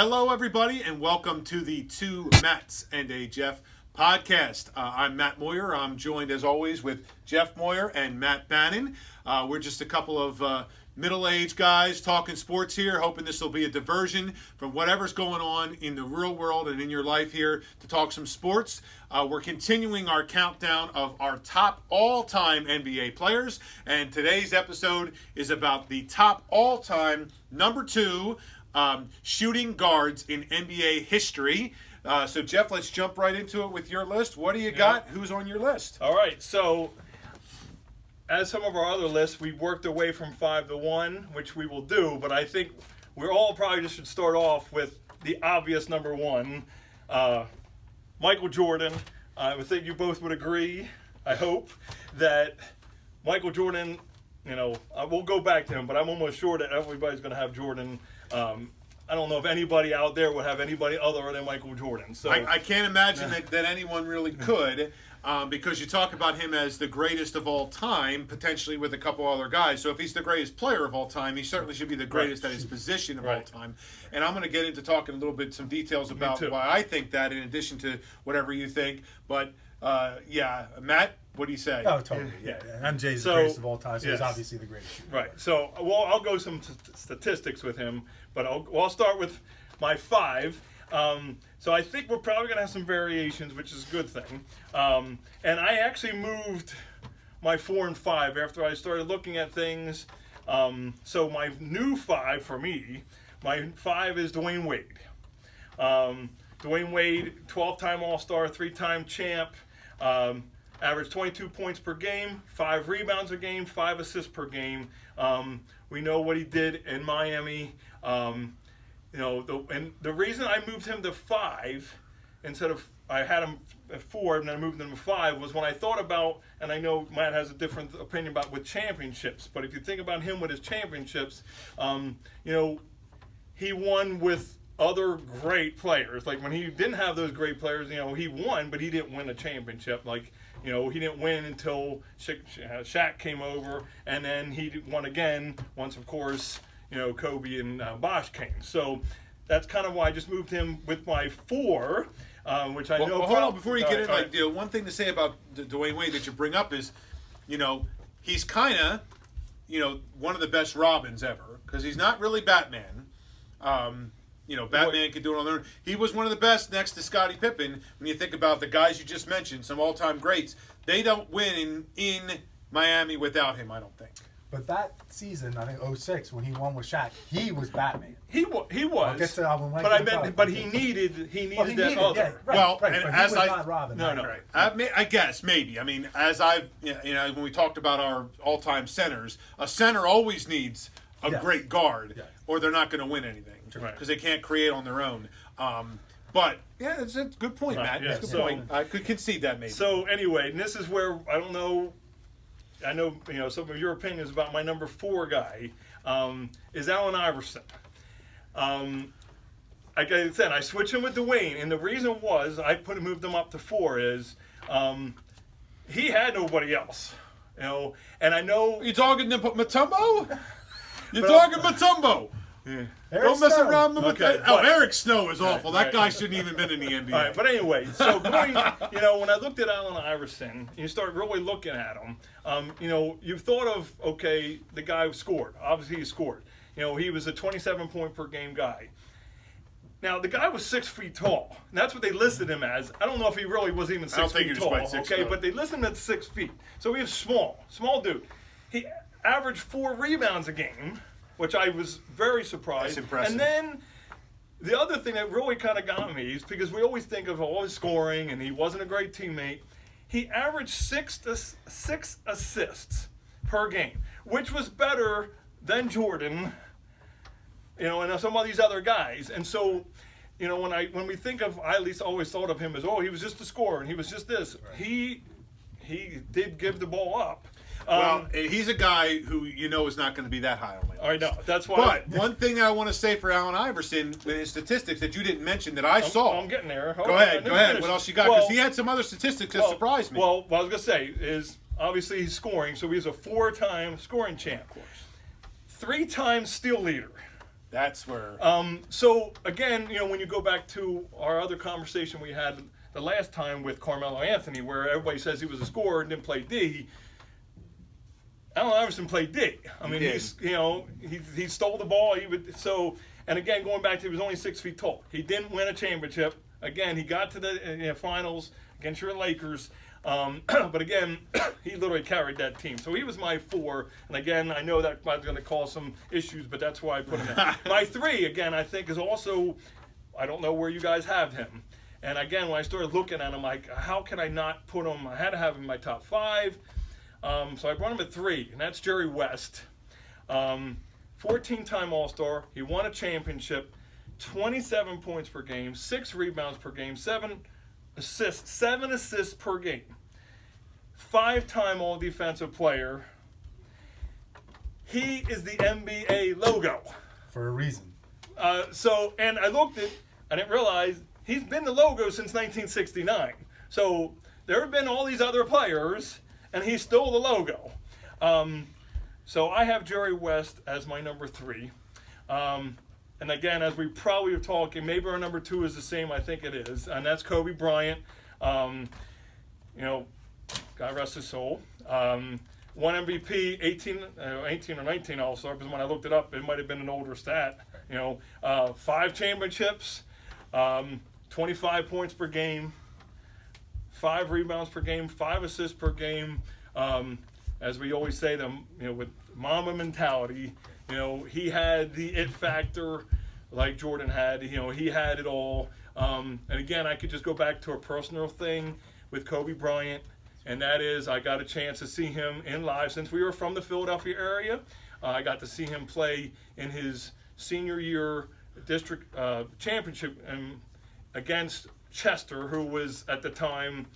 Hello, everybody, and welcome to the Two Matts and a Jeff podcast. I'm Matt Moyer. I'm joined, as always, with Jeff Moyer and Matt Bannon. We're just a couple of middle-aged guys talking sports here, hoping this will be a diversion from whatever's going on in the real world and in your life here to talk some sports. We're continuing our countdown of our top all-time NBA players, and today's episode is about the top all-time number 2 shooting guards in NBA history. So, Jeff, let's jump right into it with your list. What do you got? Who's on your list? All right. So, as some of our other lists, we worked away from 5 to 1, which we will do. But I think we're all probably just should start off with the obvious number 1, Michael Jordan. I think you both would agree, I hope, that Michael Jordan, we'll go back to him, but I'm almost sure that everybody's going to have Jordan. I don't know if anybody out there would have anybody other than Michael Jordan. So I can't imagine that anyone really could, because you talk about him as the greatest of all time, potentially with a couple other guys. So if he's the greatest player of all time, he certainly should be the greatest at his position of all time. And I'm going to get into talking a little bit, some details about why I think that, in addition to whatever you think. But Matt, what do you say? Oh, totally. Yeah. MJ's the greatest of all time, so he's obviously the greatest shooter. Right. So, I'll go some statistics with him, but I'll start with my 5. So I think we're probably going to have some variations, which is a good thing. And I actually moved my 4 and 5 after I started looking at things. So my new 5 for me, my 5 is Dwayne Wade. Dwayne Wade, 12-time All-Star, 3-time champ. Averaged 22 points per game, 5 rebounds a game, 5 assists per game. We know what he did in Miami. And the reason I moved him to 5 instead of I had him at 4 and then I moved him to 5 was when I thought about, and I know Matt has a different opinion about with championships, but if you think about him with his championships, he won with other great players. Like when he didn't have those great players, he won, but he didn't win a championship. Like, he didn't win until Shaq came over, and then he won again once, of course, Kobe and Bosh came. So that's kind of why I just moved him with my 4, which I know. Hold on, before you get in, one thing to say about Dwayne Wade that you bring up is, he's kind of, one of the best Robins ever, because he's not really Batman. Batman could do it on their own. He was one of the best next to Scottie Pippen. When you think about the guys you just mentioned, some all-time greats, they don't win in Miami without him, I don't think. But that season, I think 06, when he won with Shaq, he was Batman. He was. I'll get to that one later. But I meant, but he needed that other. Yeah, right, and but as he was not Robin. No. Right. I guess maybe. I mean, as I've when we talked about our all-time centers, a center always needs a great guard, or they're not going to win anything because they can't create on their own. But it's a good point, Matt. Yeah, it's a good point. I could concede that maybe. So anyway, and this is where I don't know. I know some of your opinions about my number 4 guy is Allen Iverson. Like I said, I switched him with Dwayne, and the reason was I moved him up to 4 is he had nobody else, and I know you talking to Mutombo. You're talking Mutombo. Yeah. Don't mess around with Eric Snow is awful. That guy shouldn't even been in the NBA. All right, but anyway, so going, when I looked at Allen Iverson, you start really looking at him. You thought of the guy who scored. Obviously, he scored. He was a 27-point per game guy. Now the guy was 6 feet tall. And that's what they listed him as. I don't know if he really was even 6 feet tall. But they listed him at 6 feet. So he was small dude. He averaged 4 rebounds a game, which I was very surprised. That's impressive. And then the other thing that really kind of got me is because we always think of all his scoring and he wasn't a great teammate. He averaged 6 assists per game, which was better than Jordan, and some of these other guys. And so, when we think of, I at least always thought of him as, he was just a scorer and he was just this. Right. He did give the ball up. Well, he's a guy who is not going to be that high on my list. I know. That's why. But one thing that I want to say for Allen Iverson, with his statistics that you didn't mention that I saw. I'm getting there. Go ahead. What else you got? Because he had some other statistics that surprised me. Well, what I was going to say is, obviously he's scoring, so he's a 4-time scoring champ. 3-time steal leader. That's where. So again, when you go back to our other conversation we had the last time with Carmelo Anthony, where everybody says he was a scorer and didn't play D. Allen Iverson played D. I mean, he stole the ball. And again, going back to, he was only 6 feet tall. He didn't win a championship. Again, he got to the finals against your Lakers. But again, he literally carried that team. So he was my 4. And again, I know that was going to cause some issues, but that's why I put him in. My 3, again, I think is also, I don't know where you guys have him. And again, when I started looking at him, like, how can I not put him? I had to have him in my top 5. So I brought him at 3, and that's Jerry West. 14-time All-Star. He won a championship, 27 points per game, 6 rebounds per game, 7 assists per game. 5-time All-Defensive Player. He is the NBA logo. For a reason. And I looked at, I didn't realize he's been the logo since 1969. So there have been all these other players, and he's still the logo. So I have Jerry West as my number 3. And again, as we probably are talking, maybe our number 2 is the same. I think it is, and that's Kobe Bryant. God rest his soul. One MVP, 18 or 19 All-Star, because when I looked it up, it might have been an older stat. 5 championships, 25 points per game, 5 rebounds per game, 5 assists per game. As we always say, with Mamba mentality, he had the it factor like Jordan had. He had it all. And again, I could just go back to a personal thing with Kobe Bryant, and that is I got a chance to see him in live since we were from the Philadelphia area. I got to see him play in his senior year district championship against Chester, who was at the time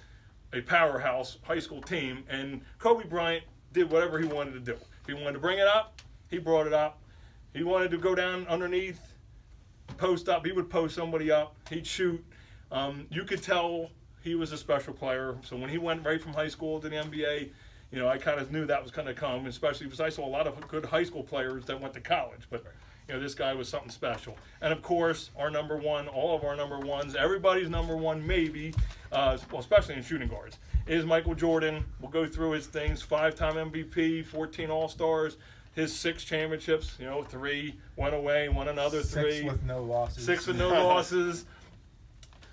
a powerhouse high school team, and Kobe Bryant did whatever he wanted to do. If he wanted to bring it up, he brought it up. He wanted to go down underneath, post up, he would post somebody up, he'd shoot. You could tell he was a special player. So when he went right from high school to the NBA, I kind of knew that was going to come, especially because I saw a lot of good high school players that went to college. But this guy was something special. And of course, our number 1, all of our number 1s, everybody's number 1 maybe, especially in shooting guards, is Michael Jordan. We'll go through his things: 5-time MVP, 14 All-Stars, his 6 championships. 3 went away, won another 3. 6 with no losses. 6 with no losses.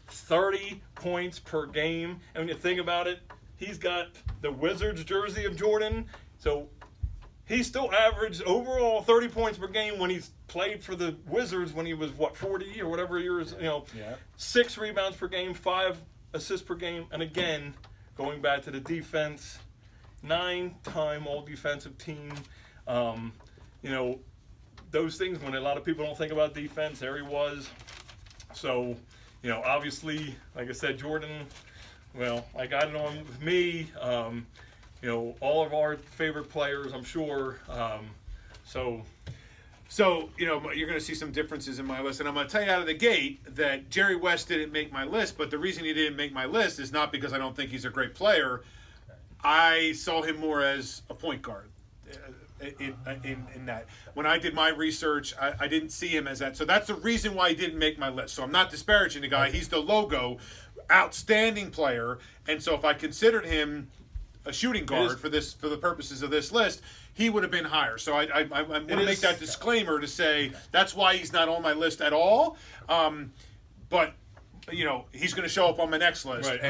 30 points per game. And when you think about it, he's got the Wizards jersey of Jordan. So he still averaged overall 30 points per game when he's played for the Wizards when he was, 40 or whatever years, 6 rebounds per game, 5 assists per game. And again, going back to the defense, 9-time all-defensive team. Those things when a lot of people don't think about defense, there he was. So, obviously, like I said, Jordan, I got it on with me. All of our favorite players, I'm sure. So, you're going to see some differences in my list. And I'm going to tell you out of the gate that Jerry West didn't make my list, but the reason he didn't make my list is not because I don't think he's a great player. I saw him more as a point guard in that. When I did my research, I didn't see him as that. So that's the reason why he didn't make my list. So I'm not disparaging the guy. He's the logo, outstanding player. And so if I considered him a shooting guard for the purposes of this list, he would have been higher. So I want to make that disclaimer to say that's why he's not on my list at all. But he's going to show up on my next list. Right.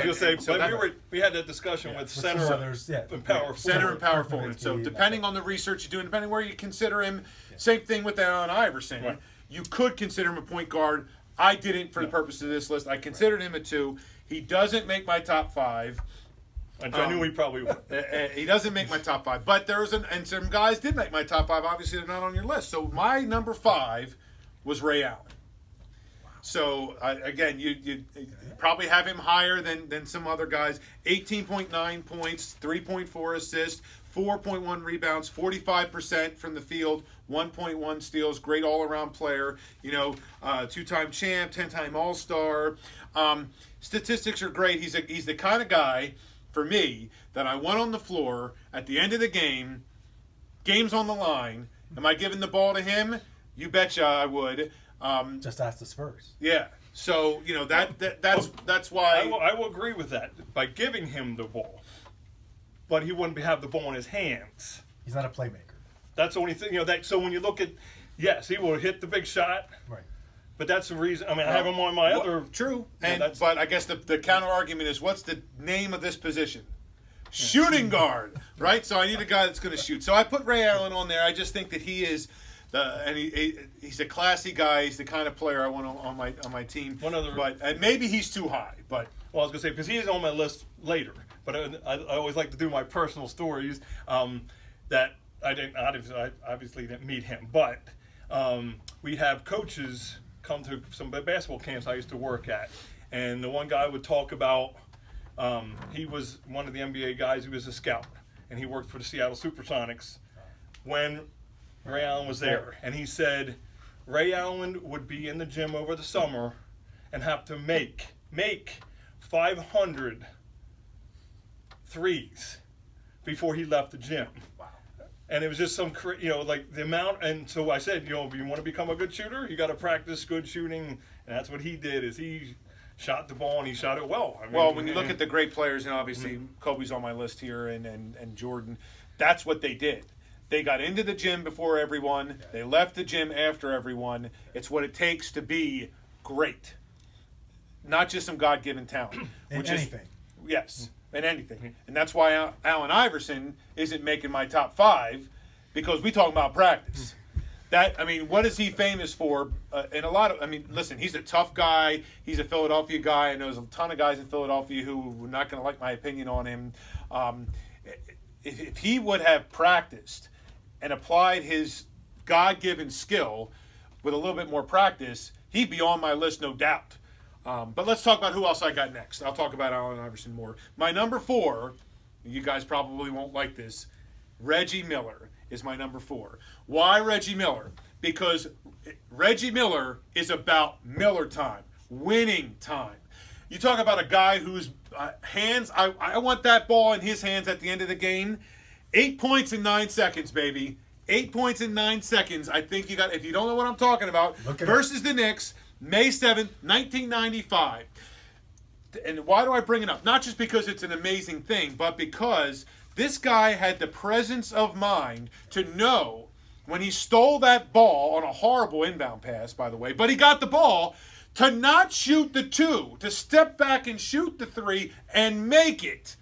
We had that discussion with center and power forward. Center and power forward. So depending on the research you're doing, depending where you consider him, same thing with Allen Iverson. Right. You could consider him a point guard. I didn't for the purpose of this list. I considered him a 2. He doesn't make my top 5. I knew he probably would. He doesn't make my top 5. But and some guys did make my top 5. Obviously, they're not on your list. So my number 5 was Ray Allen. So, again, you probably have him higher than some other guys. 18.9 points, 3.4 assists, 4.1 rebounds, 45% from the field, 1.1 steals, great all-around player, 2-time champ, 10-time All-Star. Statistics are great. He's the kind of guy, for me, that I want on the floor at the end of the game, game's on the line. Am I giving the ball to him? You betcha I would. Just ask the Spurs. Yeah. So that's why I will agree with that by giving him the ball, but he wouldn't have the ball in his hands. He's not a playmaker. That's the only thing. So when you look at, yes, he will hit the big shot. Right. But that's the reason. I mean, I have him on my other. True. Yeah, But I guess the counter argument is, what's the name of this position? Shooting guard, right? So I need a guy that's going to shoot. So I put Ray Allen on there. I just think that he is, he's a classy guy. He's the kind of player I want on my team. But maybe he's too high. But well, I was going to say because he's on my list later. But I always like to do my personal stories. That I obviously didn't meet him, but we have coaches come to some basketball camps I used to work at, and the one guy would talk about he was one of the NBA guys. He was a scout, and he worked for the Seattle Supersonics when Ray Allen was there. And he said Ray Allen would be in the gym over the summer and have to make 500 threes before he left the gym. And it was just some, like the amount. And so I said, if you want to become a good shooter, you got to practice good shooting. And that's what he did. Is he shot the ball and he shot it well. I mean, when you look at the great players, and obviously Kobe's on my list here, and Jordan, that's what they did. They got into the gym before everyone. They left the gym after everyone. It's what it takes to be great, not just some God-given talent. Anything. Yes. In anything. And that's why Allen Iverson isn't making my top 5, because we talk about practice. What is he famous for? Listen, he's a tough guy. He's a Philadelphia guy. I know there's a ton of guys in Philadelphia who are not going to like my opinion on him. If he would have practiced and applied his God-given skill with a little bit more practice, he'd be on my list, no doubt. But let's talk about who else I got next. I'll talk about Allen Iverson more. My number 4, you guys probably won't like this, Reggie Miller is my number 4. Why Reggie Miller? Because Reggie Miller is about Miller time, winning time. You talk about a guy whose hands, I want that ball in his hands at the end of the game. 8 points in 9 seconds, baby. 8 points in 9 seconds. I think you got, if you don't know what I'm talking about, versus the Knicks, May 7th, 1995. And why do I bring it up? Not just because it's an amazing thing, but because this guy had the presence of mind to know when he stole that ball on a horrible inbound pass, by the way, but he got the ball, to not shoot the 2, to step back and shoot the 3 and make it.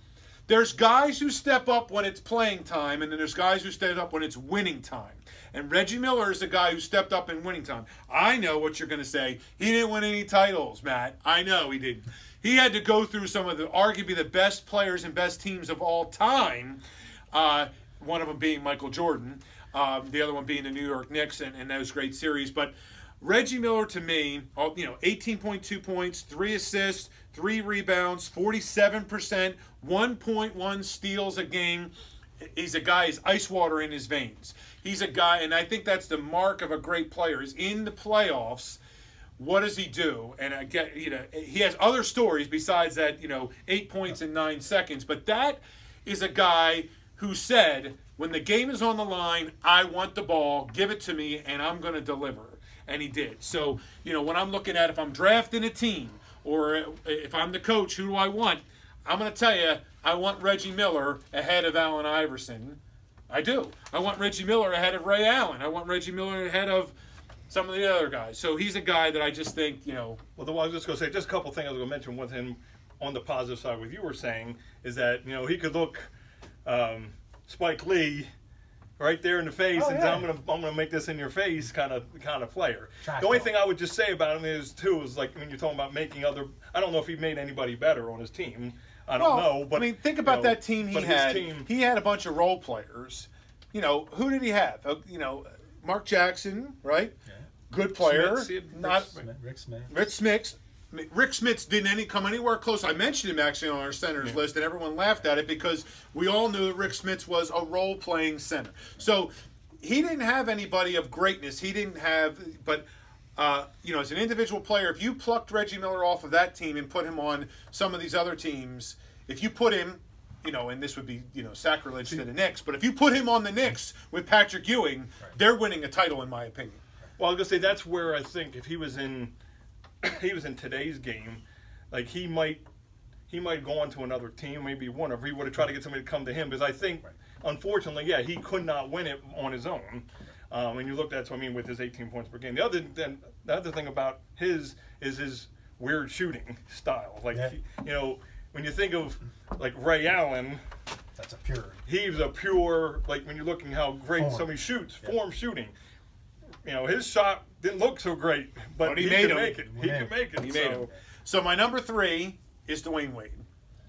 There's guys who step up when it's playing time, and then there's guys who step up when it's winning time. And Reggie Miller is the guy who stepped up in winning time. I know what you're going to say. He didn't win any titles, Matt. I know he didn't. He had to go through some of the arguably the best players and best teams of all time. One of them being Michael Jordan. The other one being the New York Knicks and those great series. But Reggie Miller, to me, 18.2 points, 3 assists, 3 rebounds, 47%, 1.1 steals a game. He's a guy, he's ice water in his veins. He's a guy, and I think that's the mark of a great player, is in the playoffs, what does he do? And I get, he has other stories besides that, 8 points in 9 seconds. But that is a guy who said, when the game is on the line, I want the ball, give it to me, and I'm going to deliver. And he did. So, when I'm looking at if I'm drafting a team or if I'm the coach, who do I want? I'm going to tell you, I want Reggie Miller ahead of Allen Iverson. I do. I want Reggie Miller ahead of Ray Allen. I want Reggie Miller ahead of some of the other guys. So he's a guy that I just think, Well, I was just going to say, just a couple things I was going to mention with him on the positive side, what you were saying, is that, he could look Spike Lee right there in the face, and I'm gonna make this in your face kind of player. The only thing I would just say about him is like when you're talking about making other, I don't know if he made anybody better on his team. I don't know, but think about that team he had. He had a bunch of role players. Who did he have? Mark Jackson, right? Yeah. Good player. Rick Smits. Rick Smits didn't come anywhere close. I mentioned him actually on our centers list, and everyone laughed at it because we all knew that Rick Smits was a role-playing center. So he didn't have anybody of greatness. He didn't have, but as an individual player, if you plucked Reggie Miller off of that team and put him on some of these other teams, if you put him, and this would be, sacrilege to the Knicks, but if you put him on the Knicks with Patrick Ewing, they're winning a title in my opinion. Well, I was gonna say that's where I think if he was in today's game, like he might go on to another team, maybe one, if he would have tried to get somebody to come to him, because I think, unfortunately, yeah, he could not win it on his own. And you looked at, so I mean, with his 18 points per game. The other thing about his is his weird shooting style. Like, when you think of like Ray Allen, that's a pure. He's a pure, like when you're looking how great Form. somebody shoots, form shooting. His shot didn't look so great, but he made could it. make it. He could make it. He made it. So my number 3 is Dwayne Wade.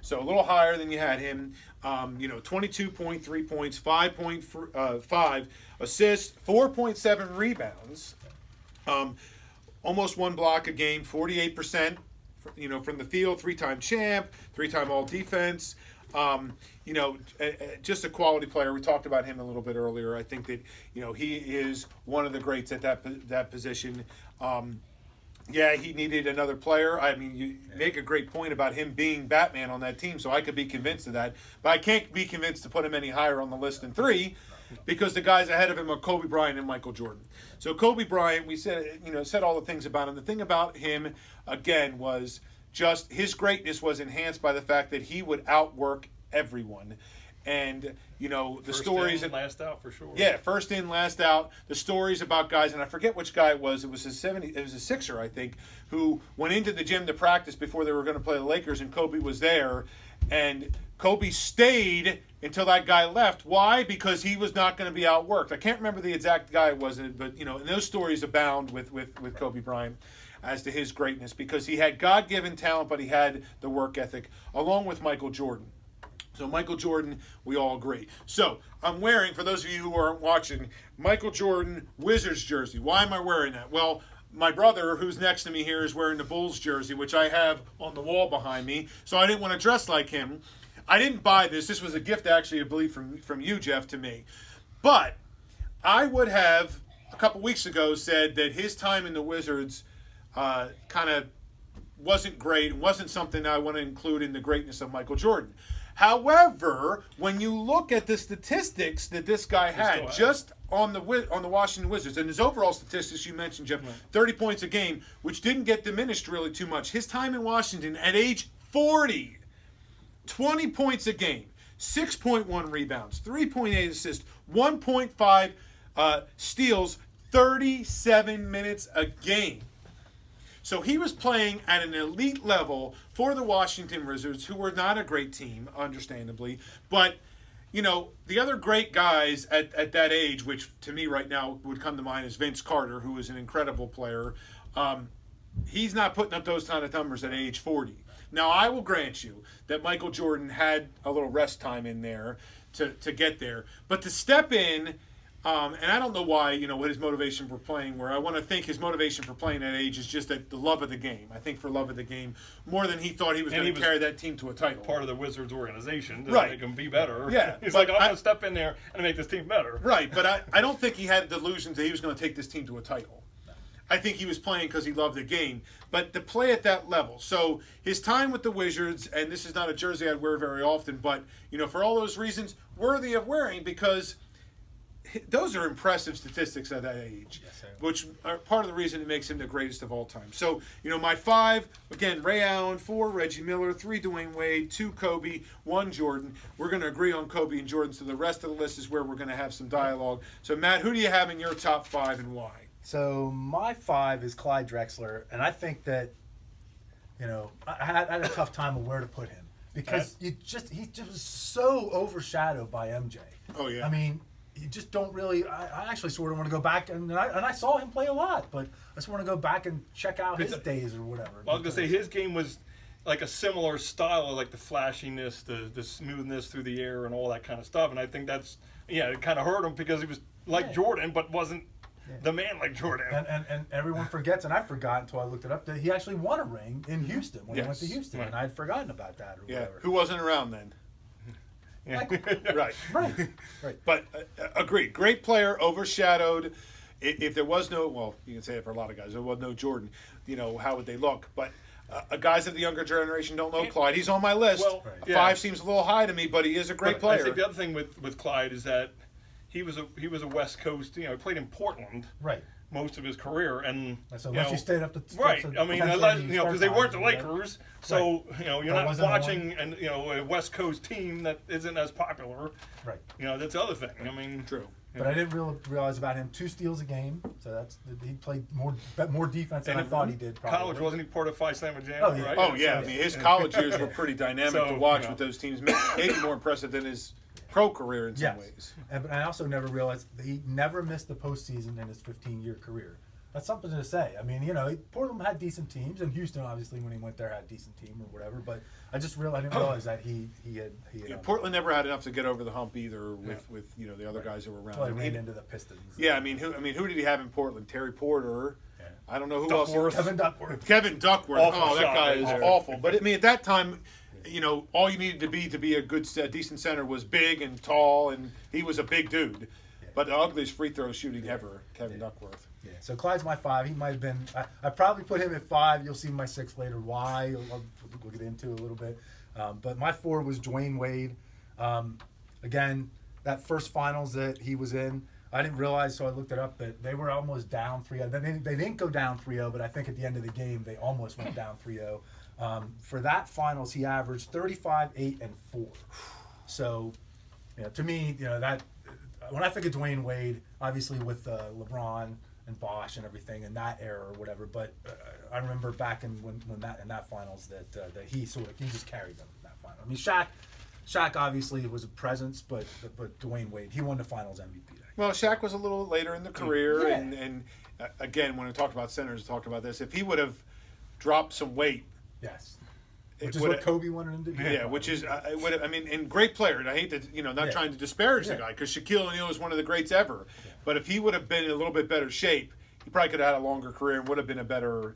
So a little higher than you had him. 22.3 points, 5.5 assists, 4.7 rebounds, almost 1 block a game, 48%. From the field, 3-time champ, 3-time all defense. Just a quality player. We talked about him a little bit earlier. I think that he is one of the greats at that position. He needed another player. I mean, you make a great point about him being Batman on that team, so I could be convinced of that. But I can't be convinced to put him any higher on the list than 3 because the guys ahead of him are Kobe Bryant and Michael Jordan. So Kobe Bryant, we said all the things about him. The thing about him, again, was just his greatness was enhanced by the fact that he would outwork everyone. And the first stories in, last out for sure. Yeah, first in, last out. The stories about guys, and I forget which guy it was. It was a Sixer, I think, who went into the gym to practice before they were going to play the Lakers, and Kobe was there, and Kobe stayed until that guy left. Why? Because he was not going to be outworked. I can't remember the exact guy it was, but and those stories abound with Kobe Bryant as to his greatness because he had God-given talent, but he had the work ethic, along with Michael Jordan. So Michael Jordan, we all agree. So I'm wearing, for those of you who aren't watching, Michael Jordan Wizards jersey. Why am I wearing that? Well, my brother, who's next to me here, is wearing the Bulls jersey, which I have on the wall behind me. So I didn't want to dress like him. I didn't buy this. This was a gift, actually, I believe, from you, Jeff, to me. But I would have, a couple weeks ago, said that his time in the Wizards kind of wasn't great. It wasn't something I want to include in the greatness of Michael Jordan. However, when you look at the statistics that this guy had just on the Washington Wizards, and his overall statistics you mentioned, Jeff, 30 points a game, which didn't get diminished really too much. His time in Washington at age 40, 20 points a game, 6.1 rebounds, 3.8 assists, 1.5 steals, 37 minutes a game. So he was playing at an elite level for the Washington Wizards, who were not a great team, understandably. But, the other great guys at that age, which to me right now would come to mind, is Vince Carter, who is an incredible player. He's not putting up those kind of numbers at age 40. Now, I will grant you that Michael Jordan had a little rest time in there to get there. But to step in... and I don't know why, what his motivation for playing were. I want to think his motivation for playing at age is just that the love of the game. I think for love of the game, more than he thought he was going to carry that team to a title. Part of the Wizards organization to make them be better. Yeah. He's like, I'm going to step in there and make this team better. Right, but I don't think he had delusions that he was going to take this team to a title. I think he was playing because he loved the game. But to play at that level. So his time with the Wizards, and this is not a jersey I'd wear very often, but, for all those reasons, worthy of wearing because... those are impressive statistics at that age, which are part of the reason it makes him the greatest of all time. So, my 5, again, Ray Allen, 4, Reggie Miller, 3, Dwayne Wade, 2, Kobe, 1, Jordan. We're going to agree on Kobe and Jordan, so the rest of the list is where we're going to have some dialogue. So, Matt, who do you have in your top 5 and why? So, my 5 is Clyde Drexler, and I think that, I had a tough time of where to put him because he just was so overshadowed by MJ. Oh, yeah. I mean... you just don't really. I actually sort of want to go back and I saw him play a lot, but I just want to go back and check out his days or whatever. Well, I was gonna say his game was like a similar style of like the flashiness, the smoothness through the air, and all that kind of stuff. And I think that's it kind of hurt him because he was like Jordan, but wasn't the man like Jordan. And everyone forgets, and I forgot until I looked it up that he actually won a ring in Houston when he went to Houston, and I had forgotten about that or whatever. Who wasn't around then? Yeah. Right. But agreed. Great player, overshadowed. If there was no, well, you can say it for a lot of guys. There was no Jordan. How would they look? But guys of the younger generation don't know Clyde. He's on my list. Well, 5 seems a little high to me, but he is a great player. I think the other thing with Clyde is that he was a West Coast. He played in Portland. Right. most of his career. And So unless you stayed up to right, to I mean, 10:30 because they weren't the start times, Lakers, so you're That not wasn't watching a West Coast team that isn't as popular. right. That's the other thing. I mean, True. But I didn't realize about him 2 steals a game, so he played more defense than I thought he did. Probably. College, wasn't he part of Phi Sigma Jam? Oh, yeah. Right? Oh yeah, I mean his college years were pretty dynamic to watch So, with those teams. Maybe more impressive than his pro career in some ways. But I also never realized that he never missed the postseason in his 15-year career. That's something to say. I mean, Portland had decent teams, and Houston, obviously, when he went there, had a decent team or whatever. But I didn't realize that he had. Yeah, Portland never had enough to get over the hump either with the other guys that were around. Well, he ran into the Pistons. Yeah, I mean, who did he have in Portland? Terry Porter. Yeah. I don't know who Duckworth. else. Kevin Duckworth. Kevin Duckworth. Awful that shot. guy is Awful. awful. But I mean, at that time, all you needed to be a good, decent center was big and tall, and he was a big dude. Yeah. But the ugliest free throw shooting ever, Kevin Duckworth. Yeah, so Clyde's my 5. He might have been. I probably put him at 5. You'll see my 6 later. Why? We'll get into a little bit. But my 4 was Dwayne Wade. Again, that first finals that he was in, I didn't realize, so I looked it up, that they were almost down 3-0. They didn't go down 3-0, but I think at the end of the game they almost went down 3-0. For that finals, he averaged 35, 8, and 4. So, to me, that when I think of Dwayne Wade, obviously with LeBron and Bosh and everything in that era or whatever, but I remember back in that finals that he just carried them in that final. I mean, Shaq obviously was a presence, but Dwayne Wade, he won the Finals MVP. Well, Shaq was a little later in the career, Yeah. and again, when we talked about centers, we talked about this. If he would have dropped some weight, Yes, it which is would've- what Kobe wanted him to do. Yeah, which is and great player. And I hate to not trying to disparage the Yeah. guy because Shaquille O'Neal is one of the greats ever. Yeah. But if he would have been in a little bit better shape, he probably could have had a longer career and would have been a better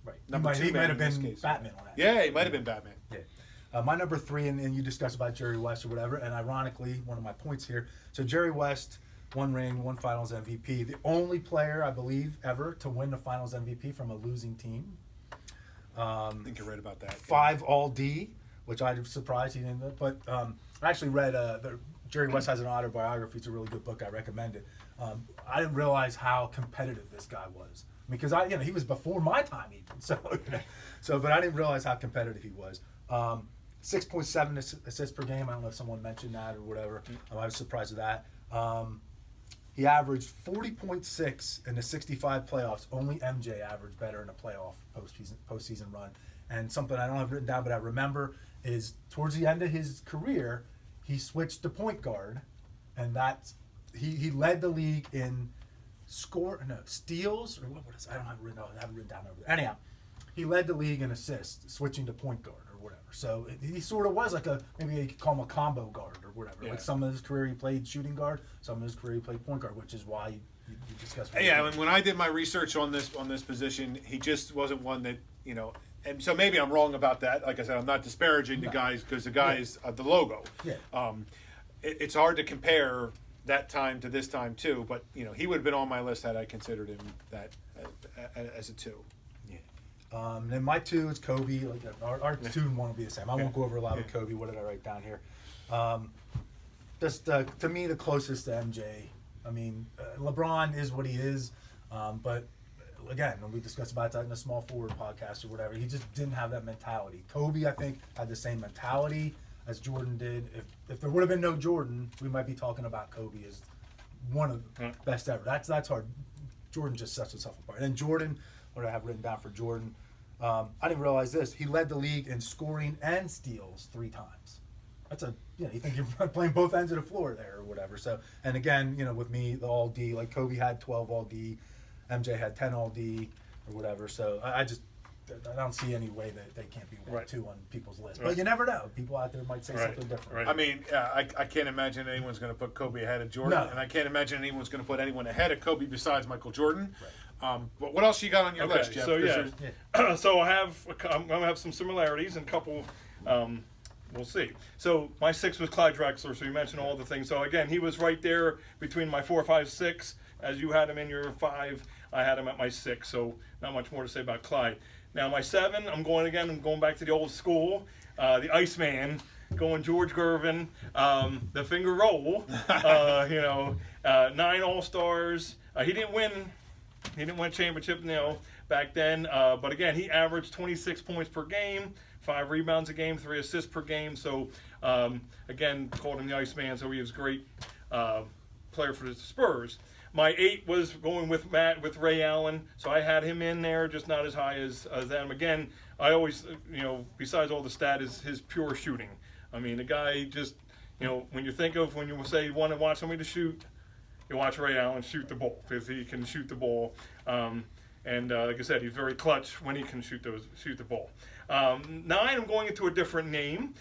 Right. number 2 He man might have in this been case. Batman on that. Yeah, he might have been Batman. Yeah. My number 3, and you discussed about Jerry West or whatever, and ironically, one of my points here. So Jerry West, 1 ring, 1 Finals MVP, the only player I believe ever to win the Finals MVP from a losing team. I think you're right about that. 5 All D, which I'm surprised he didn't. But I actually read Jerry West has an autobiography. It's a really good book. I recommend it. I didn't realize how competitive this guy was because he was before my time even. But I didn't realize how competitive he was. 6.7 assists per game. I don't know if someone mentioned that or whatever. I was surprised at that. He averaged 40.6 in the 65 playoffs. Only MJ averaged better in a playoff postseason run. And something I don't have written down, but I remember is towards the end of his career, he switched to point guard, and he led the league in steals or what is it? I haven't written down over there. Anyhow, he led the league in assists, switching to point guard or whatever. So he sort of was like maybe you could call him a combo guard or whatever. Yeah. Like some of his career he played shooting guard, some of his career he played point guard, which is why you discussed. Yeah, and when I did my research on this position, he just wasn't one that and so maybe I'm wrong about that. Like I said, I'm not disparaging the guys because the guy is the logo. Yeah. It's hard to compare that time to this time too, but he would have been on my list had I considered him that as a 2. Yeah. Then my 2 is Kobe. Like our 2 and 1 will be the same. I won't go over a lot with Kobe. What did I write down here? Just to me, the closest to MJ. I mean, LeBron is what he is, but again, when we discussed about that in the Small Forward podcast or whatever, he just didn't have that mentality. Kobe, I think, had the same mentality as Jordan did. If there would have been no Jordan, we might be talking about Kobe as one of the best ever. That's hard. Jordan just sets himself apart. And then Jordan, what do I have written down for Jordan? I didn't realize this. He led the league in scoring and steals 3 times. That's you think you're playing both ends of the floor there or whatever. So, and again, with me, the All D, like Kobe had 12 All D, MJ had 10 All D or whatever. So I don't see any way that they can't be 1, 2 on people's list. But you never know. People out there might say something different. Right. I mean, I can't imagine anyone's going to put Kobe ahead of Jordan, No. and I can't imagine anyone's going to put anyone ahead of Kobe besides Michael Jordan. Right. But what else you got on your list, Jeff? So so I'm going to have some similarities and a couple. We'll see. So my 6 was Clyde Drexler. So you mentioned all the things. So again, he was right there between my 4, 5, 6. As you had him in your 5, I had him at my 6. So not much more to say about Clyde. Now my 7, I'm going back to the old school, the Iceman, going George Gervin, the finger roll, 9 All-Stars. He didn't win He didn't win a championship, back then. But again, he averaged 26 points per game, 5 rebounds a game, 3 assists per game. So again, called him the Iceman. So he was a great player for the Spurs. My 8 was going with Ray Allen. So I had him in there, just not as high as Adam. Again, I always, besides all the stat, is his pure shooting. I mean, the guy just, when you say you want to watch somebody to shoot, you watch Ray Allen shoot the ball because he can shoot the ball. And like I said, he's very clutch when he can shoot the ball. 9, I'm going into a different name.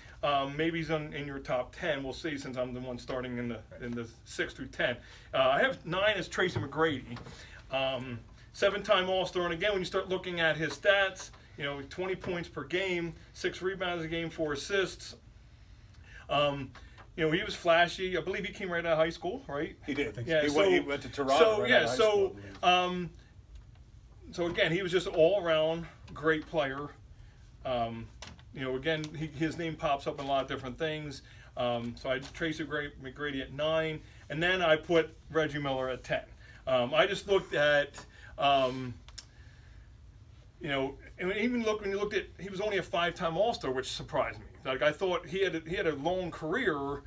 Maybe he's in your top 10. We'll see, since I'm the one starting in the 6 through 10. I have 9 as Tracy McGrady, 7-time All-Star. And again, when you start looking at his stats, 20 points per game, 6 rebounds a game, 4 assists. He was flashy. I believe he came right out of high school, right? He did. Yeah, He went to Toronto. So again, he was just an all-around great player. Again, his name pops up in a lot of different things. So I Tracy McGrady at 9, and then I put Reggie Miller at 10. I just looked at, and even when you looked at, he was only a 5-time All-Star, which surprised me. Like, I thought he had a long career,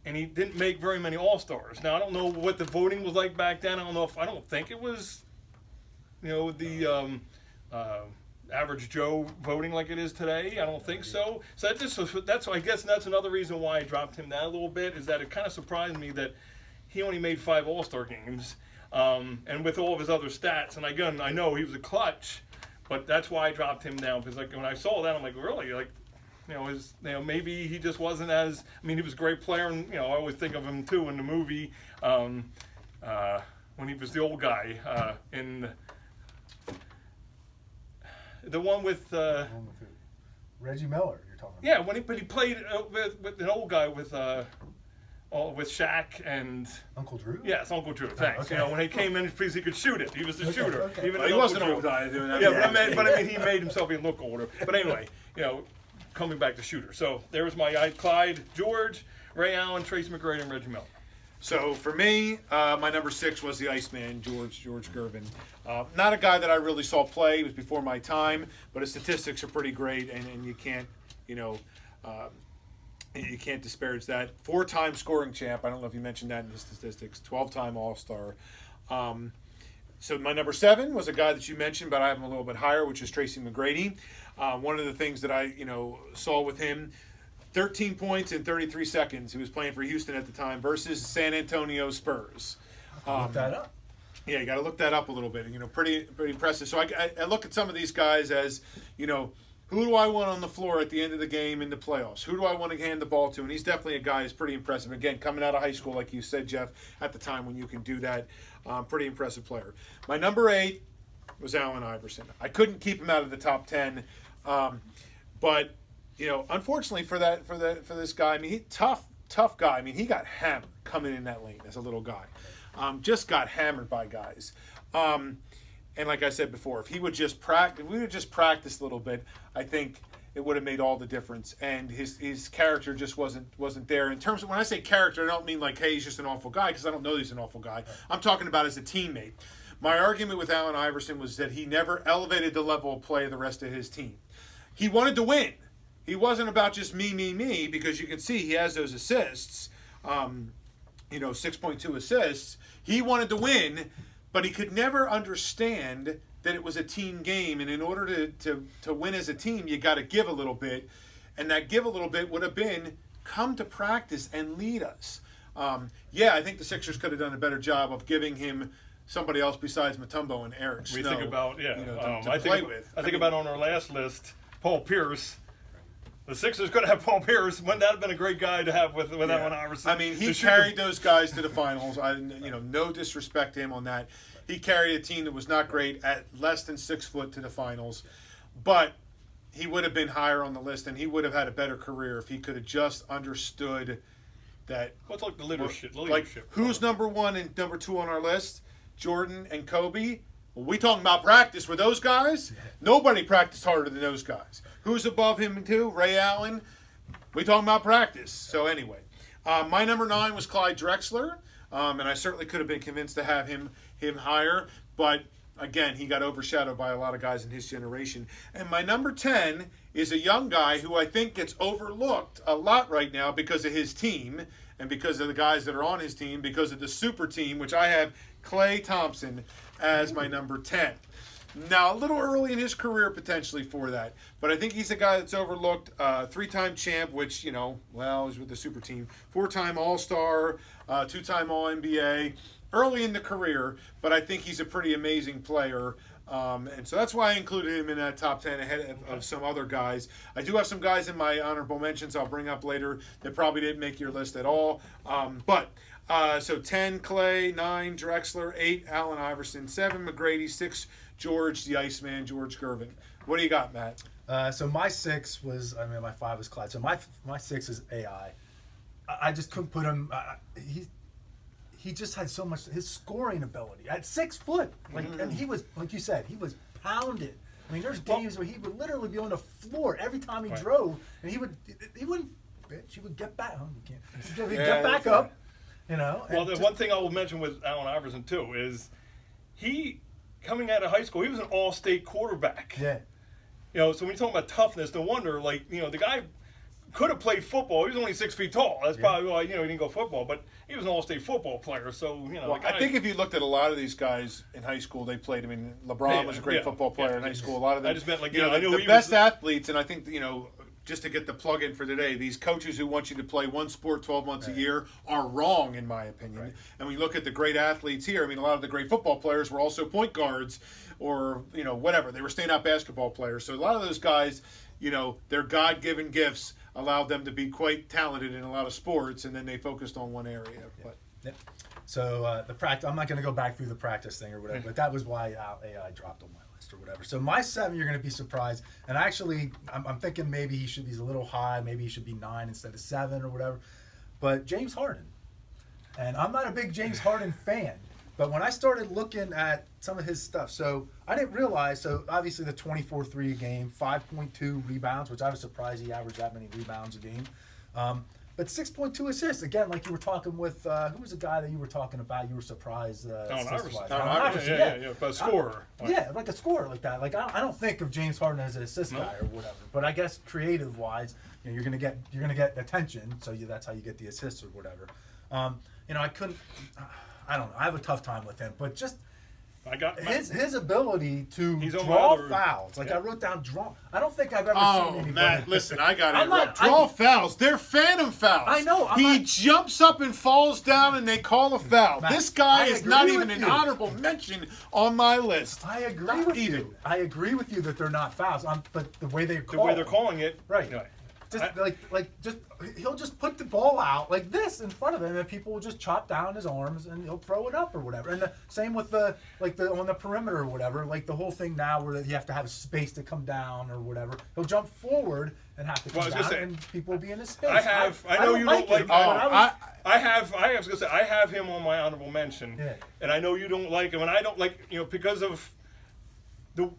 and he didn't make very many All-Stars. Now, I don't know what the voting was like back then. I don't think it was, the average Joe voting like it is today. I don't think so. So I guess that's another reason why I dropped him down a little bit, is that it kind of surprised me that he only made 5 All-Star games, and with all of his other stats. And again, I know he was a clutch, but that's why I dropped him down, because like when I saw that, I'm like, really, like. Maybe he just wasn't as. I mean, he was a great player, and I always think of him too in the movie when he was the old guy in the one with Reggie Miller. You're talking about. Yeah, but he played with an old guy with Shaq and Uncle Drew. Yes, Uncle Drew. Thanks. Okay. When he came in, because he could shoot it, he was the shooter. Okay. Even He Uncle wasn't an Drew. old guy doing that. Yeah, but I mean, he made himself even look older. But anyway, coming back to shooter. So there was my Clyde, George, Ray Allen, Tracy McGrady, and Reggie Miller. So for me, my number 6 was the Iceman, George Gervin. Not a guy that I really saw play. He was before my time, but his statistics are pretty great, and you can't, you can't disparage that. 4-time scoring champ. I don't know if you mentioned that in the statistics. 12-time All-Star. So my number 7 was a guy that you mentioned, but I have him a little bit higher, which is Tracy McGrady. One of the things that I, saw with him, 13 points in 33 seconds. He was playing for Houston at the time versus San Antonio Spurs. Look that up. Yeah, you got to look that up a little bit. Pretty impressive. So I look at some of these guys as, who do I want on the floor at the end of the game in the playoffs? Who do I want to hand the ball to? And he's definitely a guy who's pretty impressive. Again, coming out of high school, like you said, Jeff, at the time when you can do that, pretty impressive player. My number 8 was Allen Iverson. I couldn't keep him out of the top 10, but unfortunately for this guy, I mean, he tough guy. I mean, he got hammered coming in that lane as a little guy. Just got hammered by guys. And like I said before, if we would just practice a little bit, I think it would have made all the difference. And his character just wasn't there. In terms of, when I say character, I don't mean like, hey, he's just an awful guy, because I don't know he's an awful guy. I'm talking about as a teammate. My argument with Allen Iverson was that he never elevated the level of play of the rest of his team. He wanted to win. He wasn't about just me, because you can see he has those assists, 6.2 assists. He wanted to win, but he could never understand that it was a team game, and in order to win as a team, you got to give a little bit, and that give a little bit would have been come to practice and lead us. I think the Sixers could have done a better job of giving him somebody else besides Mutombo and Eric Snow. We think about to play with. I think about on our last list, Paul Pierce. The Sixers could have Paul Pierce. Wouldn't that have been a great guy to have with Allen Iverson? I mean, he carried those guys to the finals. No disrespect to him on that. He carried a team that was not great at less than 6 foot to the finals, but he would have been higher on the list, and he would have had a better career if he could have just understood that. What's like the leadership? Like, who's number 1 and number 2 on our list? Jordan and Kobe. Well, we talking about practice with those guys? Nobody practiced harder than those guys. Who's above him too? Ray Allen. We talking about practice. So anyway, my number 9 was Clyde Drexler. and I certainly could have been convinced to have him higher, but again, he got overshadowed by a lot of guys in his generation. And my number 10 is a young guy who I think gets overlooked a lot right now because of his team and because of the guys that are on his team, because of the super team, which I have Klay Thompson as my number 10. Now, a little early in his career potentially for that, but I think he's a guy that's overlooked. 3-time champ, which, you know, well, he's with the super team. 4-time All-Star, 2-time All-NBA. Early in the career, but I think he's a pretty amazing player. And so that's why I included him in that top 10 ahead of some other guys. I do have some guys in my honorable mentions I'll bring up later that probably didn't make your list at all. So 10, Klay, 9, Drexler, 8, Allen Iverson, 7, McGrady, 6, George, the Iceman, George Gervin. What do you got, Matt? So my 6 was, my 5 was Clyde. So my 6 is AI. I just couldn't put him. He just had so much. His scoring ability at 6 foot, and he was, like you said, he was pounded. I mean, there's games where he would literally be on the floor every time he drove, and he wouldn't bitch. He would get back. Oh, you can't. He'd get back up. You know. Well, the one thing I will mention with Allen Iverson too is he coming out of high school, he was an all-state quarterback. Yeah. You know, so when you talk about toughness, no wonder, the guy could have played football. He was only 6 feet tall. That's probably why, he didn't go football. But he was an all-state football player. So, Well, I think if you looked at a lot of these guys in high school, they played. I mean, LeBron was a great football player in high school. A lot of them. I just meant, I knew the best athletes, and I think, just to get the plug in for today, these coaches who want you to play one sport 12 months a year are wrong, in my opinion. Right. And we look at the great athletes here. I mean, a lot of the great football players were also point guards or, whatever. They were standout basketball players. So a lot of those guys, their God-given gifts allowed them to be quite talented in a lot of sports, and then they focused on one area. But So the practice, I'm not going to go back through the practice thing or whatever, but that was why AI dropped on my list or whatever. So my 7, you're going to be surprised, and actually, I'm thinking maybe he's a little high, maybe he should be 9 instead of 7 or whatever. But James Harden, and I'm not a big James Harden fan. But when I started looking at some of his stuff, so I didn't realize, so obviously the 24-3 a game, 5.2 rebounds, which I was surprised he averaged that many rebounds a game. But 6.2 assists, again, like you were talking with, who was the guy that you were talking about, you were surprised assist-wise? Yeah, a scorer. Yeah, like a scorer like that. Like, I don't think of James Harden as an assist guy or whatever. But I guess creative-wise, you're gonna get attention, so that's how you get the assists or whatever. I couldn't... I don't know. I have a tough time with him, but just his ability to draw fouls. Like I wrote down draw. I don't think I've ever seen anybody. Matt, listen, I got to interrupt. Draw fouls. They're phantom fouls. I know. He jumps up and falls down, and they call a foul. Matt, this guy is not even an honorable mention on my list. I agree with you. I agree with you that they're not fouls. But the way they're calling it, right? Just he'll just put the ball out like this in front of him, and people will just chop down his arms, and he'll throw it up or whatever. And the same with the on the perimeter or whatever. Like the whole thing now where you have to have space to come down or whatever. He'll jump forward and have to come down, and people will be in his space. I know you don't like. I have him on my honorable mention, and I know you don't like him, and I don't like because of the.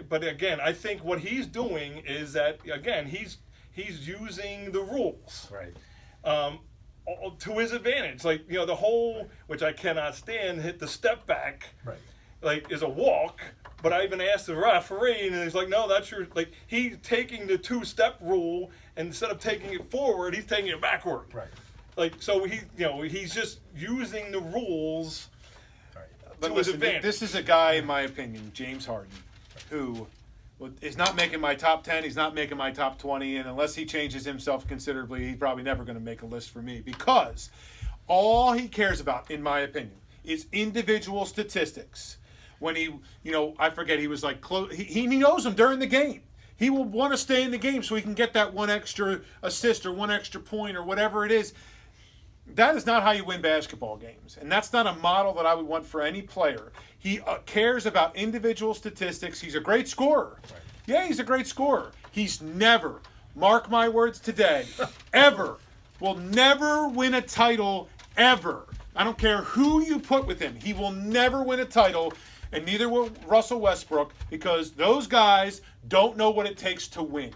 But again, I think what he's doing is that again he's using the rules to his advantage. Like, the whole, which I cannot stand, hit the step back, is a walk. But I even asked the referee, and he's like, no, that's your, he's taking the 2-step rule, and instead of taking it forward, he's taking it backward. Right. So he's just using the rules to his advantage. This is a guy, in my opinion, James Harden, who... he's not making my top 10. He's not making my top 20. And unless he changes himself considerably, he's probably never going to make a list for me. Because all he cares about, in my opinion, is individual statistics. When I forget, he was like, he knows them during the game. He will want to stay in the game so he can get that one extra assist or one extra point or whatever it is. That is not how you win basketball games. And that's not a model that I would want for any player. He cares about individual statistics. He's a great scorer. Right. Yeah, he's a great scorer. He's never, mark my words today, will never win a title ever. I don't care who you put with him. He will never win a title, and neither will Russell Westbrook, because those guys don't know what it takes to win.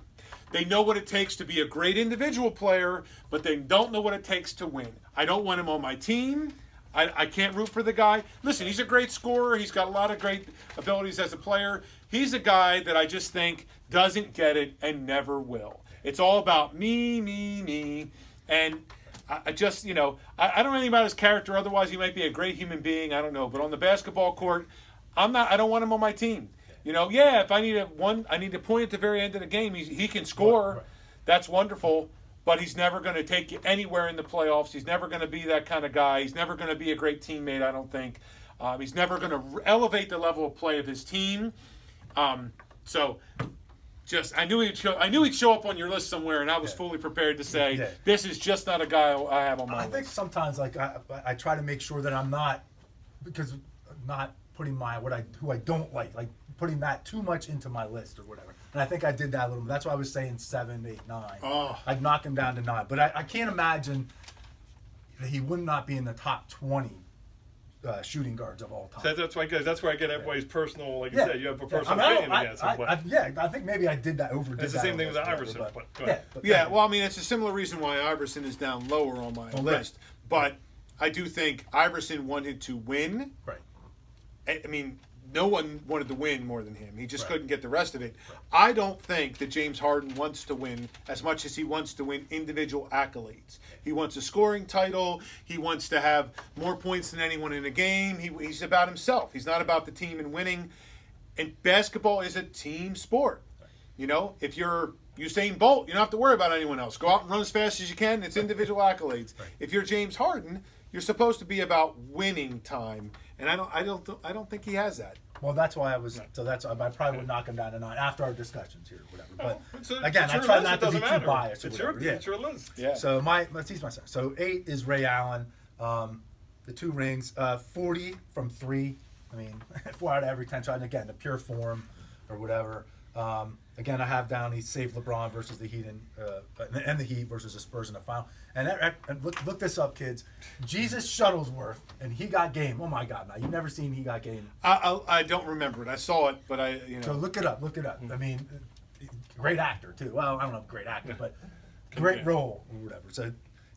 They know what it takes to be a great individual player, but they don't know what it takes to win. I don't want him on my team. I can't root for the guy. Listen, he's a great scorer. He's got a lot of great abilities as a player. He's a guy that I just think doesn't get it and never will. It's all about me, me, me. And I just, I don't know anything about his character. Otherwise, he might be a great human being. I don't know. But on the basketball court, I don't want him on my team. If I need I need a point at the very end of the game. He can score. Right. That's wonderful. But he's never going to take you anywhere in the playoffs. He's never going to be that kind of guy. He's never going to be a great teammate, I don't think. He's never going to elevate the level of play of his team. I knew he'd show up on your list somewhere, and I was fully prepared to say this is just not a guy I have on my list. I think sometimes I try to make sure that I'm not putting who I don't like putting that too much into my list or whatever. And I think I did that a little bit. That's why I was saying 7, 8, 9. Oh. I'd knock him down to 9. But I can't imagine that he would not be in the top 20 shooting guards of all time. So that's where I get everybody's personal, like you said, you have a personal opinion against him. I think maybe I did that over. It's the same thing with Iverson. Well, I mean, it's a similar reason why Iverson is down lower on my list. But I do think Iverson wanted to win. Right. I mean, no one wanted to win more than him. He just couldn't get the rest of it. I don't think that James Harden wants to win as much as he wants to win individual accolades. He wants a scoring title. He wants to have more points than anyone in a game. He's about himself. He's not about the team and winning. And basketball is a team sport. If you're Usain Bolt, you don't have to worry about anyone else. Go out and run as fast as you can. It's individual accolades. Right. If you're James Harden, you're supposed to be about winning time. And I don't think he has that. Well, that's why I was. Right. So that's I probably would knock him down to 9 after our discussions here, or whatever. But again, I try not to be too biased. It's your list. Yeah. So let's tease myself. So 8 is Ray Allen, the 2 rings, 40 from 3. I mean, 4 out of every 10 shots. And again, the pure form, or whatever. Again, I have down he saved LeBron versus the Heat and the Heat versus the Spurs in the final. And look this up, kids. Jesus Shuttlesworth, and he got game. Oh my God! Now you've never seen he got game. I don't remember it. I saw it, but So look it up. I mean, great actor too. Well, I don't know if great actor, but great role or whatever. So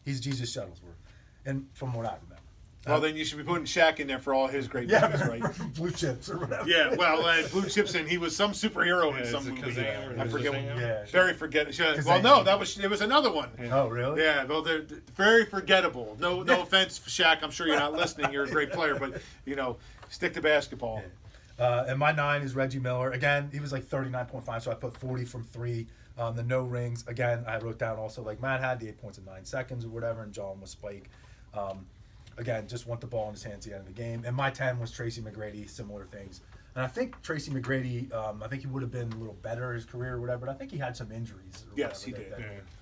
he's Jesus Shuttlesworth, and from what I remember. Well, then you should be putting Shaq in there for all his great movies, right? Blue Chips or whatever. Yeah, well, Blue Chips, and he was some superhero in some movie. I forget what. Yeah, very forgettable. Well, no, there was another one. Oh, really? Yeah, well, they're very forgettable. No offense, Shaq. I'm sure you're not listening. You're a great player, but stick to basketball. Yeah. And my 9 is Reggie Miller. Again, he was like 39.5, so I put 40 from 3. The no rings. Again, I wrote down also like Matt had the 8 points in 9 seconds or whatever, and John was Spike. Again, just want the ball in his hands at the end of the game. And my 10 was Tracy McGrady, similar things. And I think Tracy McGrady, I think he would have been a little better in his career or whatever, but I think he had some injuries. Yes, he did.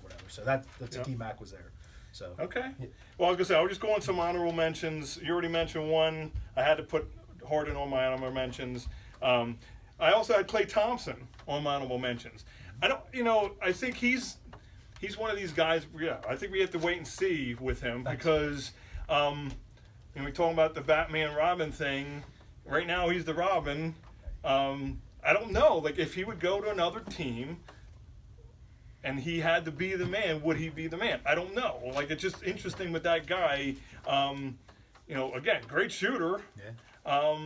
Whatever. So that's T-Mac was there. So okay. Yeah. Well, I was going to say, I'll just go on some honorable mentions. You already mentioned one. I had to put Harden on my honorable mentions. I also had Klay Thompson on my honorable mentions. I think he's one of these guys, I think we have to wait and see with him because we're talking about the Batman Robin thing. Right now, he's the Robin. I don't know. Like, if he would go to another team and he had to be the man, would he be the man? I don't know. Like, it's just interesting with that guy. Again, great shooter. Yeah.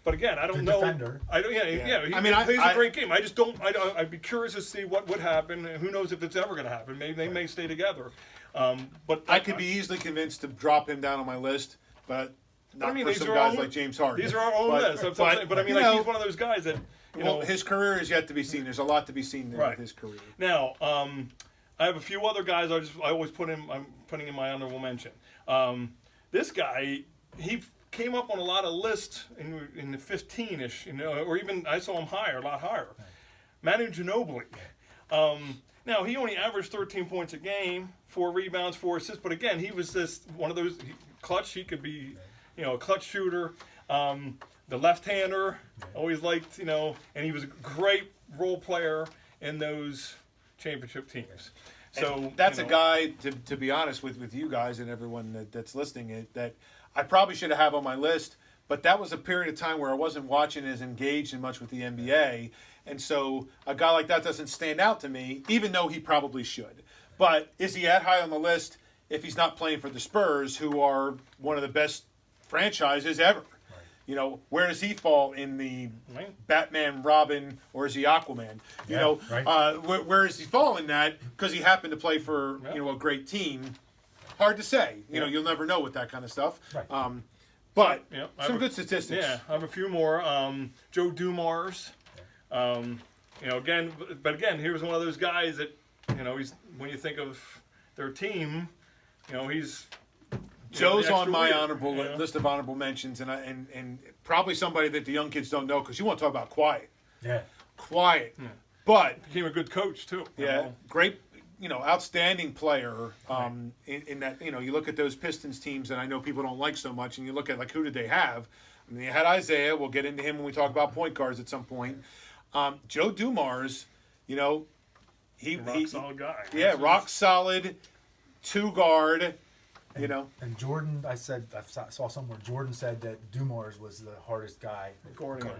But again, I don't know. Defender. He plays a great game. I just don't. I'd be curious to see what would happen. Who knows if it's ever going to happen? Maybe they may stay together. But I could be easily convinced to drop him down on my list, but not for some guys like James Harden. These are our own lists. But I mean, he's one of those guys that his career is yet to be seen. There's a lot to be seen there with his career. Now, I have a few other guys. I always I'm putting in my honorable mention. This guy, he came up on a lot of lists in the 15-ish, or even I saw him a lot higher. Manu Ginobili. Now, he only averaged 13 points a game, 4 rebounds, 4 assists. But again, he was one of those clutch. He could be, a clutch shooter. The left-hander, always liked, and he was a great role player in those championship teams. So and that's a guy, to be honest with you guys and everyone that's listening, that I probably should have on my list. But that was a period of time where I wasn't watching as engaged in much with the NBA. And so a guy like that doesn't stand out to me, even though he probably should. But is he that high on the list? if he's not playing for the Spurs, who are one of the best franchises ever. You know, where does he fall in the Batman, Robin, or is he Aquaman? You know, where does he fall in that? Because he happened to play for a great team. Hard to say. You know, you'll never know with that kind of stuff. Right. But some good statistics. Yeah, I have a few more. Joe Dumars. Again, he was one of those guys that, he's when you think of their team, he's. Joe's on my honorable list of honorable mentions, and probably somebody that the young kids don't know because you want to talk about quiet. Yeah. Quiet. Yeah. But became a good coach too. Yeah. Great, outstanding player. In that, you look at those Pistons teams that I know people don't like so much, and you look at who did they have? I mean, they had Isaiah. We'll get into him when we talk about point guards at some point. Joe Dumars, rock solid guy. Yeah, rock solid, 2-guard. And Jordan, I saw somewhere Jordan said that Dumars was the hardest guy. Guarding.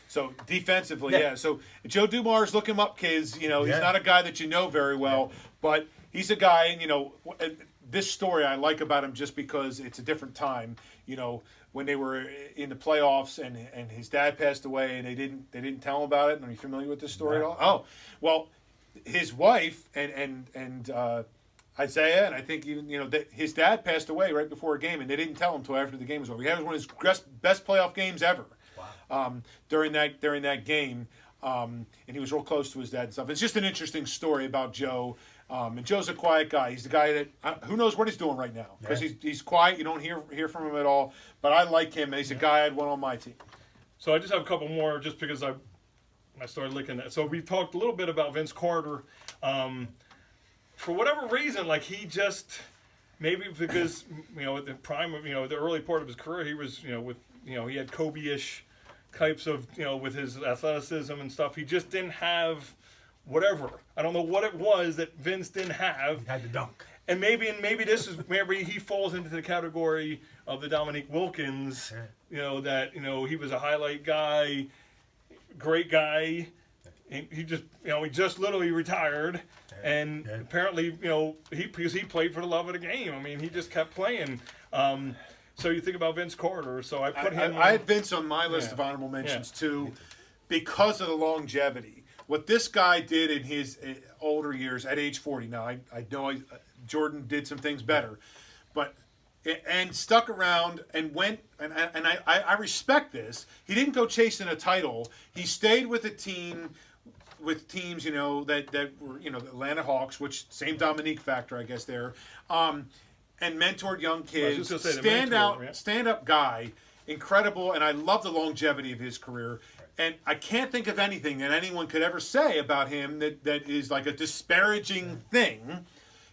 So defensively, So Joe Dumars, look him up, kids. He's not a guy that you know very well, but he's a guy. And this story I like about him just because it's a different time. When they were in the playoffs and his dad passed away and they didn't tell him about it. Are you familiar with this story at all? Oh, well, his wife and Isaiah, and I think even that his dad passed away right before a game, and they didn't tell him until after the game was over. He had one of his best playoff games ever. Wow. During that game, and he was real close to his dad and stuff. It's just an interesting story about Joe. And Joe's a quiet guy. He's the guy that who knows what he's doing right now because he's quiet. You don't hear from him at all. But I like him. He's a guy I'd want on my team. So I just have a couple more, just because I started looking at. So we talked a little bit about Vince Carter. For whatever reason, he just maybe because at the prime of the early part of his career, he was he had Kobe-ish types of with his athleticism and stuff. He just didn't have whatever. I don't know what it was that Vince didn't have. He had to dunk. And maybe he falls into the category of the Dominique Wilkins. That he was a highlight guy, great guy. He just literally retired. And apparently, because he played for the love of the game. I mean, he just kept playing. So you think about Vince Carter. So I put him. I had Vince on my list of honorable mentions too, because of the longevity. What this guy did in his older years at age 40. Now I know Jordan did some things better, but and stuck around and went and I respect this. He didn't go chasing a title. He stayed with a team. With teams, that were, the Atlanta Hawks, which same Dominique factor, I guess there, and mentored young kids. Stand up guy, incredible, and I love the longevity of his career. And I can't think of anything that anyone could ever say about him that is like a disparaging thing.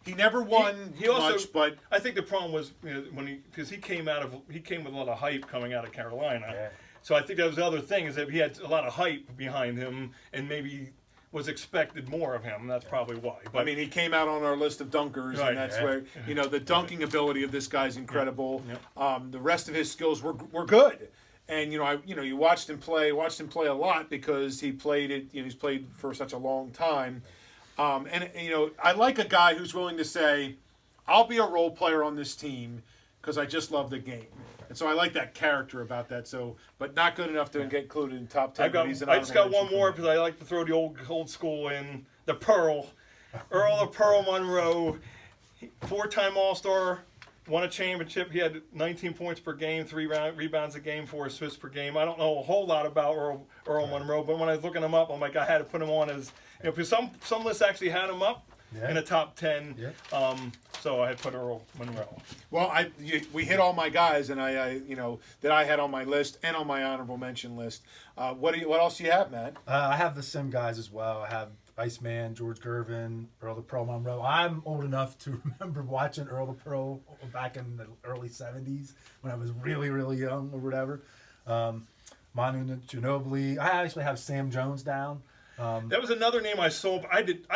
He never won much, but I think the problem was because he came with a lot of hype coming out of Carolina. Yeah. So I think that was the other thing is that he had a lot of hype behind him and maybe was expected more of him. That's probably why. But I mean, he came out on our list of dunkers, and that's where the dunking ability of this guy's incredible. The rest of his skills were good, and you watched him play a lot because he played it. He's played for such a long time, and I like a guy who's willing to say, "I'll be a role player on this team because I just love the game." And so I like that character about that. So, but not good enough to get included in top 10. I just got one more because I like to throw the old school in. The Pearl, Earl of Pearl Monroe, 4-time All-Star, won a championship. He had 19 points per game, 3 rebounds a game, 4 assists per game. I don't know a whole lot about Earl Monroe, but when I was looking him up, I'm like, I had to put him on as because some lists actually had him up. In the top 10, so I had put Earl Monroe. Well, we hit all my guys, and I that I had on my list and on my honorable mention list. What else do you have, Matt? I have the sim guys as well. I have Iceman, George Gervin, Earl the Pearl Monroe. I'm old enough to remember watching Earl the Pearl back in the early '70s when I was really, really young or whatever. Manu Ginobili. I actually have Sam Jones down. That was another name I saw. But I did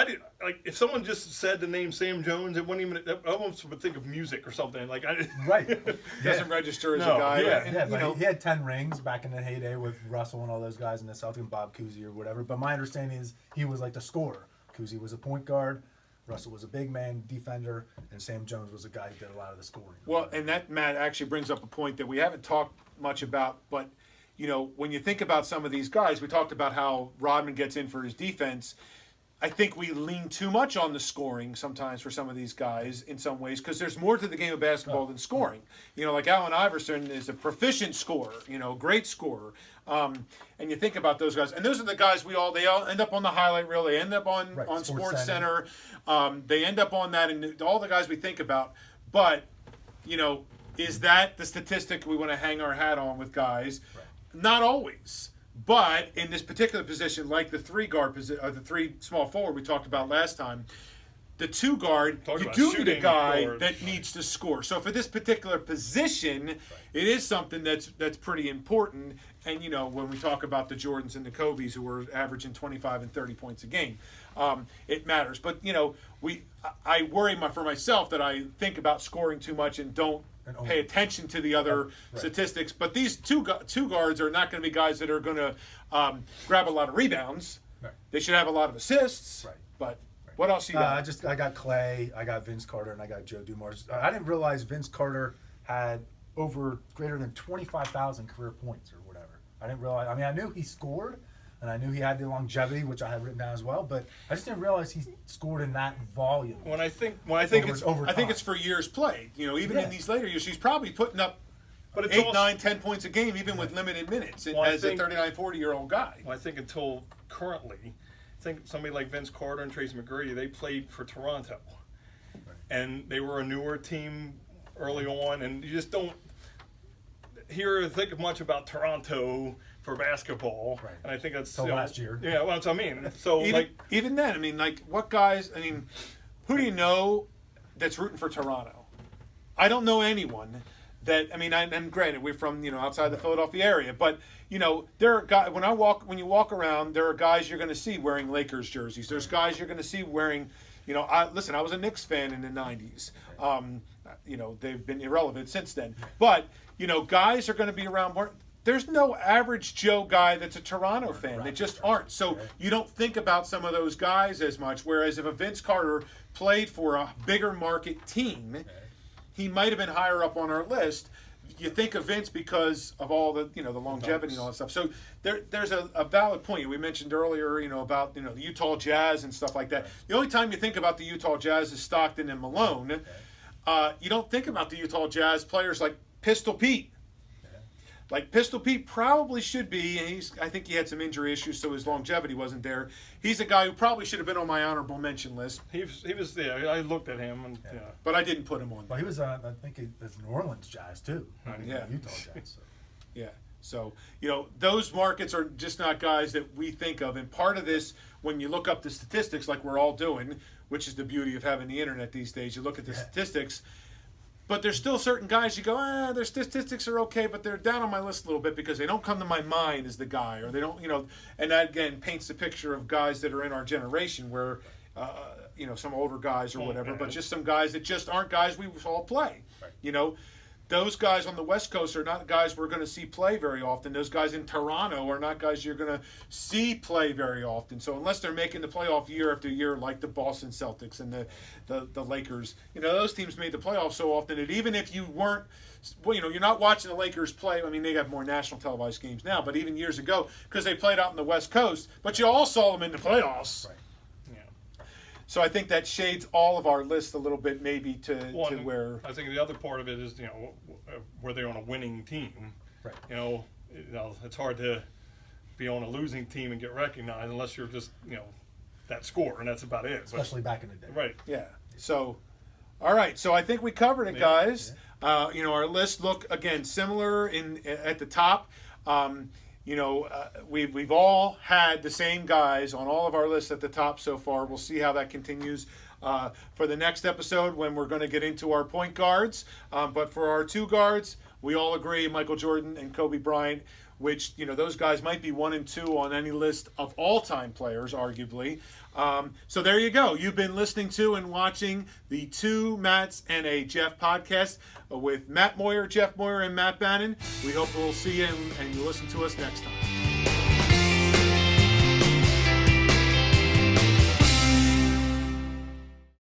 like if someone just said the name Sam Jones, it wouldn't even. I almost would think of music or something like. Doesn't register as a guy. But he had 10 rings back in the heyday with Russell and all those guys in the Celtics, and Bob Cousy or whatever. But my understanding is he was like the scorer. Cousy was a point guard. Russell was a big man defender, and Sam Jones was a guy who did a lot of the scoring. Well, and that, Matt, actually brings up a point that we haven't talked much about, but, when you think about some of these guys, we talked about how Rodman gets in for his defense. I think we lean too much on the scoring sometimes for some of these guys in some ways because there's more to the game of basketball than scoring. Like Allen Iverson is a proficient scorer, great scorer. And you think about those guys, and those are the guys they all end up on the highlight reel. They end up on Sports Center. They end up on that, and all the guys we think about. But, is that the statistic we want to hang our hat on with guys? Right. Not always. But in this particular position, like the three guard position, or the three small forward we talked about last time, the two guard, you do need a guy that needs to score. So for this particular position, it is something that's pretty important. And when we talk about the Jordans and the Kobes who were averaging 25 and 30 points a game, it matters. But I worry for myself that I think about scoring too much and don't pay attention to the other statistics. But these two guards are not going to be guys that are going to grab a lot of rebounds. Right. They should have a lot of assists. Right. But what else you got? I got Clay, I got Vince Carter, and I got Joe Dumars. I didn't realize Vince Carter had greater than 25,000 career points or whatever. I didn't realize. I mean, I knew he scored, and I knew he had the longevity, which I had written down as well. But I just didn't realize he scored in that volume. I think it's for years played. Even in these later years, he's probably putting up 8, 9, 10 points a game, even with limited minutes, as a 39, 40-year-old guy. Well, I think until currently, I think somebody like Vince Carter and Tracy McGrady, they played for Toronto, and they were a newer team early on, and you just don't think much about Toronto for basketball, and I think that's last year. Yeah, well, that's what I mean. So even then, I mean, what guys? I mean, who do you know that's rooting for Toronto? I don't know anyone that. I mean, and granted, we're from outside the Philadelphia area, but there are guys. When you walk around, there are guys you're going to see wearing Lakers jerseys. There's guys you're going to see wearing. I was a Knicks fan in the '90s. They've been irrelevant since then, but guys are going to be around more. There's no average Joe guy that's a Toronto fan. They just aren't. So you don't think about some of those guys as much. Whereas if a Vince Carter played for a bigger market team, he might have been higher up on our list. You think of Vince because of all the the longevity and all that stuff. So there's a valid point. We mentioned earlier about the Utah Jazz and stuff like that. The only time you think about the Utah Jazz is Stockton and Malone. You don't think about the Utah Jazz players like Pistol Pete. Like Pistol Pete probably should be, and I think he had some injury issues, so his longevity wasn't there. He's a guy who probably should have been on my honorable mention list. He was there. I looked at him, and but I didn't put him on. Well, he was, I think, it's New Orleans Jazz too. Yeah, Utah Jazz. So. Yeah. So those markets are just not guys that we think of, and part of this, when you look up the statistics, like we're all doing, which is the beauty of having the internet these days, you look at the statistics. But there's still certain guys you go, their statistics are okay, but they're down on my list a little bit because they don't come to my mind as the guy, or they don't, and that again paints the picture of guys that are in our generation where, some older guys or whatever, but just some guys that just aren't guys we all play. Right. Those guys on the West Coast are not guys we're going to see play very often. Those guys in Toronto are not guys you're going to see play very often. So unless they're making the playoff year after year, like the Boston Celtics and the Lakers, those teams made the playoffs so often that even if you weren't, you're not watching the Lakers play. I mean, they got more national televised games now, but even years ago, because they played out in the West Coast, but you all saw them in the playoffs. Right. So I think that shades all of our list a little bit, maybe to where. I think the other part of it is, were they on a winning team? Right. It's hard to be on a losing team and get recognized unless you're just that score, and that's about it. Especially back in the day. Right. Yeah. So, all right. So I think we covered it, guys. Yeah. Our lists look again similar at the top. We've all had the same guys on all of our lists at the top so far. We'll see how that continues for the next episode when we're going to get into our point guards. But for our two guards, we all agree Michael Jordan and Kobe Bryant, which, those guys might be 1 and 2 on any list of all-time players, arguably. So there you go. You've been listening to and watching the Two Matts and a Jeff podcast with Matt Moyer, Jeff Moyer, and Matt Bannon. We hope we'll see you and you'll listen to us next time.